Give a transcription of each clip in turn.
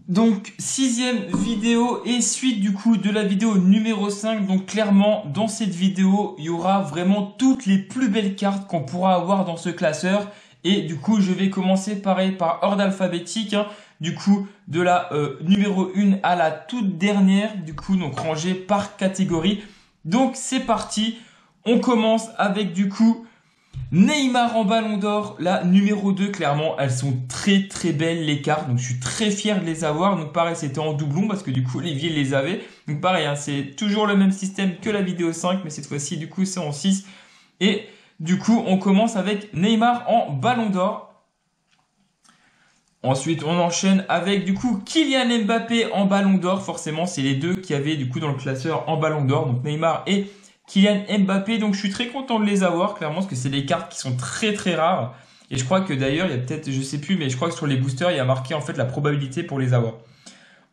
Donc, sixième vidéo et suite du coup de la vidéo numéro 5. Donc clairement, dans cette vidéo, il y aura vraiment toutes les plus belles cartes qu'on pourra avoir dans ce classeur. Et du coup, je vais commencer pareil par ordre alphabétique. Hein, du coup, de la numéro 1 à la toute dernière. Du coup, donc rangée par catégorie. Donc, c'est parti. On commence avec du coup Neymar en ballon d'or, la numéro 2, clairement, elles sont très très belles les cartes, donc je suis très fier de les avoir. Donc pareil, c'était en doublon parce que du coup Olivier les avait. Donc pareil, hein, c'est toujours le même système que la vidéo 5, mais cette fois-ci du coup c'est en 6. Et du coup on commence avec Neymar en ballon d'or. Ensuite on enchaîne avec du coup Kylian Mbappé en ballon d'or. Forcément c'est les deux qui avaient du coup dans le classeur en ballon d'or, donc Neymar et Kylian Mbappé. Donc je suis très content de les avoir clairement parce que c'est des cartes qui sont très très rares. Et je crois que d'ailleurs il y a peut-être, je sais plus, mais je crois que sur les boosters il y a marqué en fait la probabilité pour les avoir.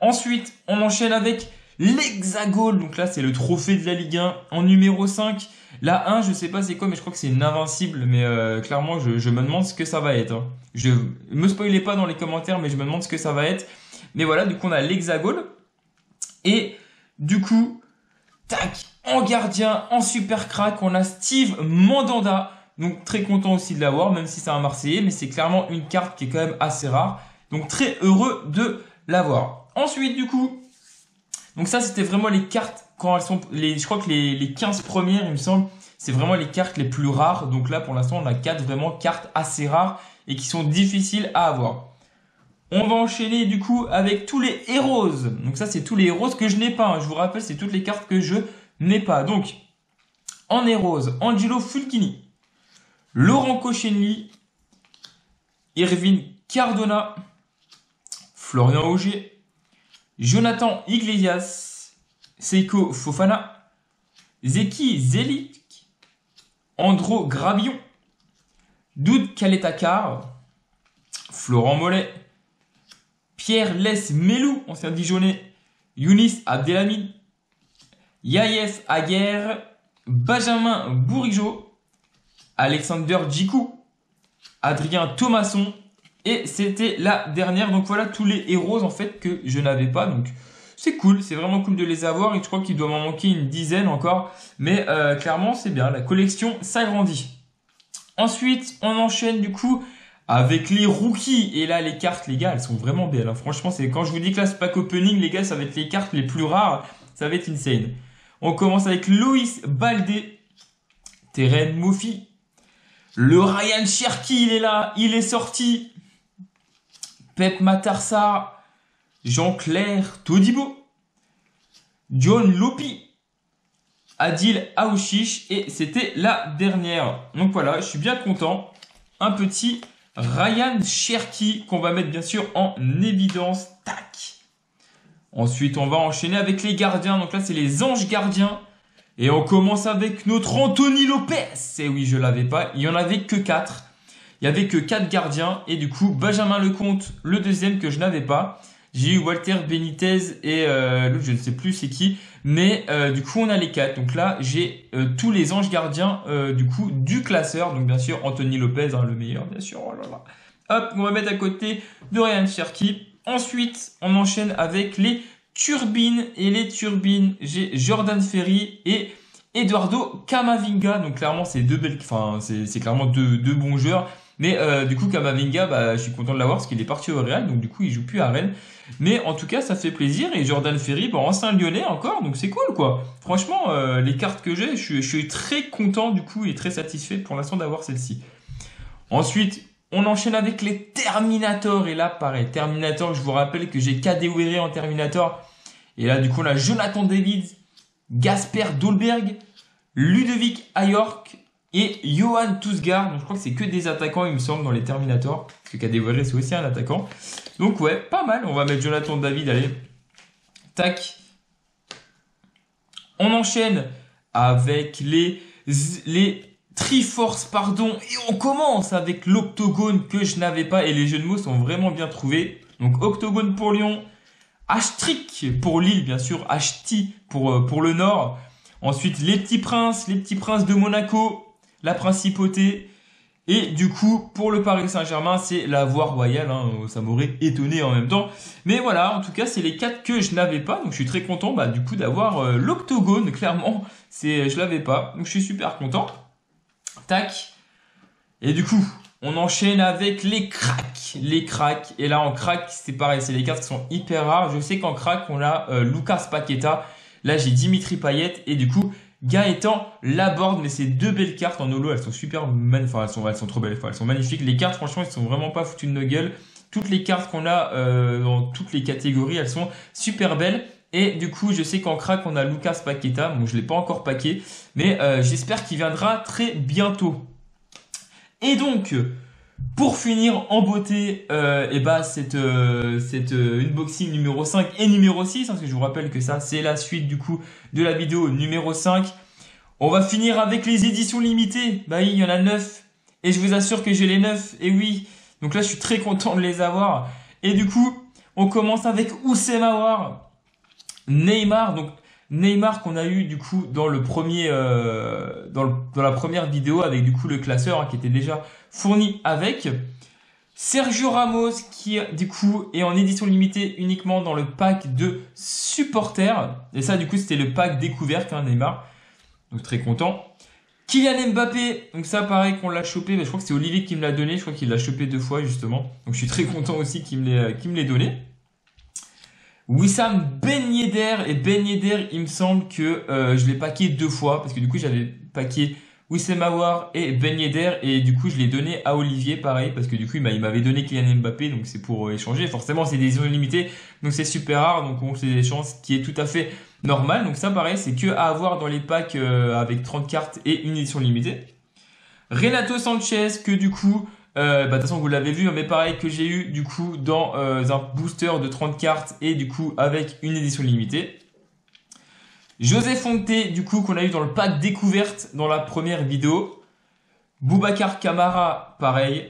Ensuite on enchaîne avec l'Hexagone. Donc là c'est le trophée de la Ligue 1 en numéro 5. La 1 je sais pas c'est quoi, mais je crois que c'est une invincible. Mais clairement je me demande ce que ça va être. Hein. Je me spoilez pas dans les commentaires, mais je me demande ce que ça va être. Mais voilà, du coup on a l'Hexagone. Et du coup, tac, en gardien, en super crack, on a Steve Mandanda. Donc très content aussi de l'avoir, même si c'est un Marseillais, mais c'est clairement une carte qui est quand même assez rare. Donc très heureux de l'avoir. Ensuite du coup, donc ça c'était vraiment les cartes quand elles sont, je crois que les 15 premières il me semble, c'est vraiment les cartes les plus rares. Donc là pour l'instant on a 4 vraiment cartes assez rares et qui sont difficiles à avoir. On va enchaîner du coup avec tous les Heroes. Donc ça c'est tous les Heroes que je n'ai pas. Hein. Je vous rappelle c'est toutes les cartes que je n'ai pas. Donc en Heroes, Angelo Fulchini, Laurent Koscielny, Irvine Cardona, Florian Augier, Jonathan Iglesias, Seiko Fofana, Zeki Zelik, Andro Grabillon, Doud Kaletakar, Florent Mollet, Pierre Les Melou, ancien Dijonais, Younis Abdelhamid, Yaef Aguerre, Benjamin Bourigeaud, Alexander Djikou, Adrien Thomasson, et c'était la dernière. Donc voilà tous les héros en fait que je n'avais pas. Donc c'est cool, c'est vraiment cool de les avoir. Et je crois qu'il doit m'en manquer une dizaine encore. Mais clairement c'est bien, la collection s'agrandit. Ensuite on enchaîne du coup avec les rookies. Et là les cartes les gars elles sont vraiment belles. Hein. Franchement c'est quand je vous dis que là c'est pack opening les gars, ça va être les cartes les plus rares. Ça va être insane. On commence avec Loïs Baldé, Terren Moffi, le Ryan Cherki il est là, il est sorti. Pep Matarsar, Jean-Claire Todibo, John Lopi, Adil Aouchiche et c'était la dernière. Donc voilà, je suis bien content. Un petit Ryan Cherki qu'on va mettre bien sûr en évidence. Tac. Ensuite, on va enchaîner avec les gardiens. Donc là, c'est les anges gardiens. Et on commence avec notre Anthony Lopez. Et oui, je l'avais pas. Il y en avait que 4. Il y avait que 4 gardiens. Et du coup, Benjamin Lecomte, le deuxième que je n'avais pas. J'ai eu Walter Benitez et l'autre, je ne sais plus c'est qui. Mais du coup, on a les 4. Donc là, j'ai tous les anges gardiens du coup du classeur. Donc bien sûr, Anthony Lopez, hein, le meilleur, bien sûr. Oh là là. Hop, on va mettre à côté de Ryan Cherki. Ensuite, on enchaîne avec les turbines. Et les turbines, j'ai Jordan Ferry et Eduardo Camavinga. Donc clairement, c'est deux belles, enfin, c'est clairement deux bons joueurs. Mais du coup, Camavinga, bah, je suis content de l'avoir parce qu'il est parti au Real. Donc du coup, il joue plus à Rennes. Mais en tout cas, ça fait plaisir. Et Jordan Ferry, bah, ancien Lyonnais encore. Donc c'est cool, quoi. Franchement, les cartes que j'ai, je suis très content du coup et très satisfait pour l'instant d'avoir celle-ci. Ensuite, on enchaîne avec les Terminator. Et là, pareil, Terminator, je vous rappelle que j'ai Kadewere en Terminator. Et là, du coup, on a Jonathan David, Gasper Dolberg, Ludovic Ayork et Johan Tousgaard. Donc, je crois que c'est que des attaquants, il me semble, dans les Terminator. Parce que Kadewere, c'est aussi un attaquant. Donc, ouais, pas mal. On va mettre Jonathan David, allez. Tac. On enchaîne avec les Triforce, pardon, et on commence avec l'Octogone que je n'avais pas, et les jeux de mots sont vraiment bien trouvés. Donc Octogone pour Lyon, H-Trick pour Lille, bien sûr. H-T pour le Nord. Ensuite, les petits princes de Monaco, la principauté. Et du coup, pour le Paris Saint-Germain, c'est la voie royale. Hein, ça m'aurait étonné en même temps. Mais voilà, en tout cas, c'est les 4 que je n'avais pas. Donc, je suis très content du coup d'avoir l'octogone. Clairement, je l'avais pas. Donc, je suis super content. Tac. Et du coup, on enchaîne avec les cracks. Les cracks. Et là, en crack, c'est pareil. C'est les cartes qui sont hyper rares. Je sais qu'en crack, on a Lucas Paqueta. Là, j'ai Dimitri Payet. Et du coup, Gaëtan Laborde, mais c'est 2 belles cartes en holo, elles sont super magnifiques, elles sont trop belles, enfin, elles sont magnifiques. Les cartes, franchement, elles sont vraiment pas foutues de nos gueules. Toutes les cartes qu'on a dans toutes les catégories, elles sont super belles. Et du coup, je sais qu'en crack, on a Lucas Paqueta. Bon, je l'ai pas encore packé, mais j'espère qu'il viendra très bientôt. Et donc, pour finir en beauté, cette unboxing numéro 5 et numéro 6, parce que je vous rappelle que ça, c'est la suite du coup de la vidéo numéro 5. On va finir avec les éditions limitées. Bah oui, il y en a 9. Et je vous assure que j'ai les 9. Et oui. Donc là, je suis très content de les avoir. Et du coup, on commence avec Houssem Aouar. Neymar. Donc, Neymar qu'on a eu du coup dans le premier, dans la première vidéo avec du coup le classeur hein, qui était déjà fourni avec. Sergio Ramos qui du coup est en édition limitée uniquement dans le pack de supporters. Et ça du coup c'était le pack découverte hein, Neymar. Donc très content. Kylian Mbappé, donc ça pareil qu'on l'a chopé, mais je crois que c'est Olivier qui me l'a donné, je crois qu'il l'a chopé 2 fois justement. Donc je suis très content aussi qu'il me l'ait donné. Wissam Ben Yedder, et Ben Yedder il me semble que je l'ai packé 2 fois parce que du coup j'avais packé Houssem Aouar et Ben Yedder et du coup je l'ai donné à Olivier pareil parce que du coup il m'avait donné Kylian Mbappé donc c'est pour échanger. Forcément c'est des éditions limitées donc c'est super rare donc on fait des chances qui est tout à fait normal. Donc ça pareil c'est que à avoir dans les packs avec 30 cartes et une édition limitée. Renato Sanchez que du coup de toute façon vous l'avez vu mais pareil que j'ai eu du coup dans un booster de 30 cartes et du coup avec une édition limitée. José Fonte du coup qu'on a eu dans le pack découverte dans la première vidéo. Boubacar Kamara pareil.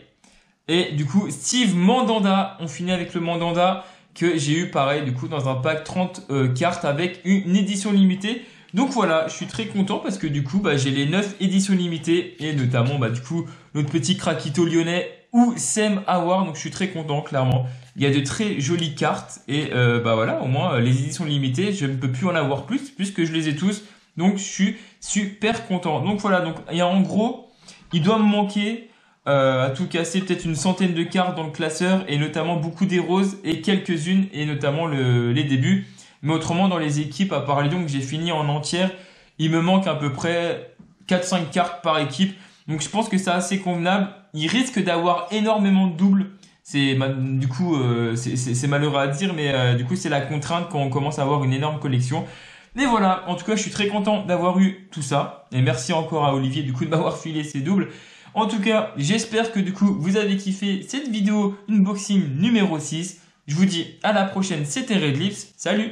Et du coup Steve Mandanda, on finit avec le Mandanda que j'ai eu pareil du coup dans un pack 30 cartes avec une édition limitée. Donc voilà, je suis très content parce que du coup j'ai les 9 éditions limitées et notamment du coup notre petit craquito lyonnais Houssem Aouar. Donc je suis très content clairement. Il y a de très jolies cartes et voilà, au moins les éditions limitées, je ne peux plus en avoir plus puisque je les ai tous. Donc je suis super content. Donc voilà, donc il y a en gros, il doit me manquer à tout casser peut-être une centaine de cartes dans le classeur et notamment beaucoup des roses et quelques-unes et notamment les débuts. Mais autrement, dans les équipes, à part Lyon que j'ai fini en entière, il me manque à peu près 4-5 cartes par équipe. Donc je pense que c'est assez convenable. Il risque d'avoir énormément de doubles. C'est du coup, c'est malheureux à dire, mais du coup c'est la contrainte quand on commence à avoir une énorme collection. Mais voilà, en tout cas je suis très content d'avoir eu tout ça. Et merci encore à Olivier du coup de m'avoir filé ces doubles. En tout cas, j'espère que du coup vous avez kiffé cette vidéo unboxing numéro 6. Je vous dis à la prochaine, c'était Redlips. Salut!